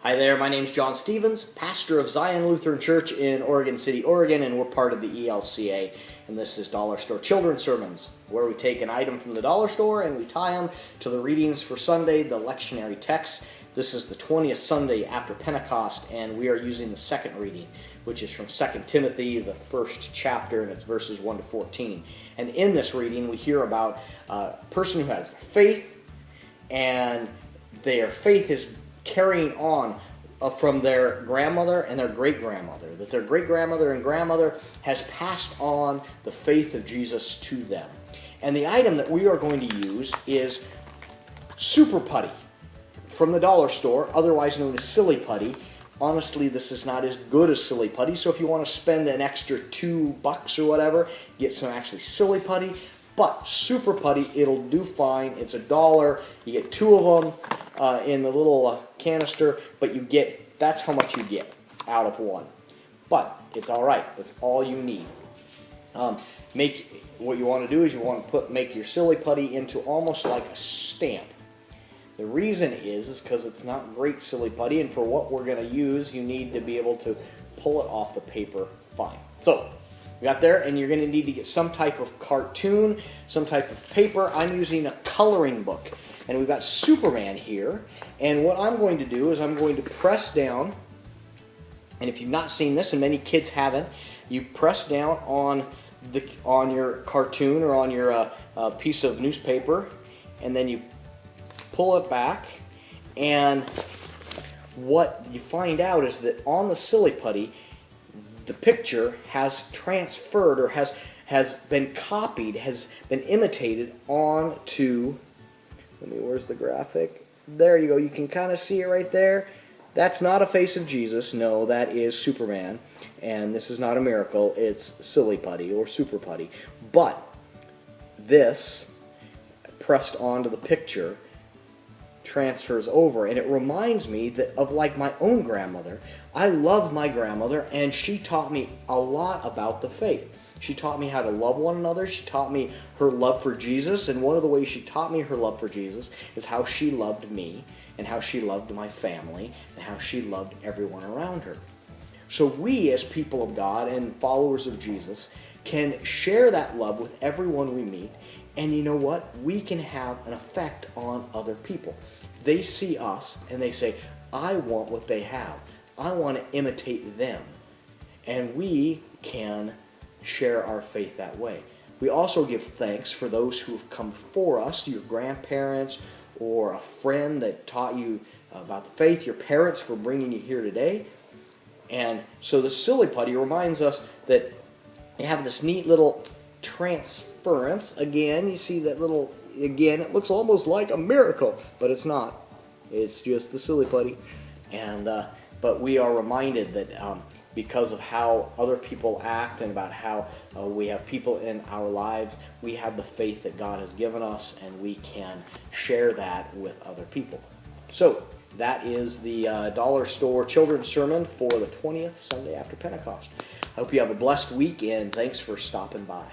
Hi there, my name is John Stevens, pastor of Zion Lutheran Church in Oregon City, Oregon, and we're part of the ELCA. And this is Dollar Store Children's Sermons, where we take an item from the dollar store and we tie them to the readings for Sunday, the lectionary text. This is the 20th Sunday after Pentecost, and we are using the second reading, which is from 2 Timothy, the first chapter, and it's verses 1 to 14. And in this reading, we hear about a person who has faith, and their faith is carrying on from their grandmother and their great-grandmother, that their great-grandmother and grandmother has passed on the faith of Jesus to them. And the item that we are going to use is Super Putty from the dollar store, otherwise known as Silly Putty. Honestly, this is not as good as Silly Putty, so if you want to spend an extra $2 or whatever, get some actually Silly Putty. But Super Putty, it'll do fine. It's $1. You get 2 of them in the little canister, but that's how much you get out of one. But it's all right. That's all you need. What you want to do is you want to make your Silly Putty into almost like a stamp. The reason is because it's not great Silly Putty, and for what we're going to use, you need to be able to pull it off the paper fine. So, we got there, and you're going to need to get some type of cartoon, some type of paper. I'm using a coloring book, and we've got Superman here, and what I'm going to do is I'm going to press down, and if you've not seen this, and many kids haven't, you press down on your cartoon or on your piece of newspaper, and then you pull it back, and what you find out is that on the Silly Putty, the picture has transferred or has been copied, has been imitated onto, where's the graphic? There you go, you can kind of see it right there. That's not a face of Jesus, no, that is Superman, and this is not a miracle, it's Silly Putty or Super Putty. But this, pressed onto the picture, transfers over, and it reminds me of like my own grandmother. I love my grandmother, and she taught me a lot about the faith. She taught me how to love one another. She taught me her love for Jesus, and one of the ways she taught me her love for Jesus is how she loved me, and how she loved my family, and how she loved everyone around her. So we, as people of God and followers of Jesus, can share that love with everyone we meet, and you know what? We can have an effect on other people. They see us and they say, I want what they have. I want to imitate them. And we can share our faith that way. We also give thanks for those who have come before us, your grandparents or a friend that taught you about the faith, your parents for bringing you here today. And so the Silly Putty reminds us that you have this neat little transference. Again, you see that little, again, it looks almost like a miracle, but it's not. It's just the Silly Putty. And but we are reminded that because of how other people act and about how we have people in our lives, we have the faith that God has given us, and we can share that with other people. So that is the Dollar Store Children's Sermon for the 20th Sunday after Pentecost. I hope you have a blessed week, and thanks for stopping by.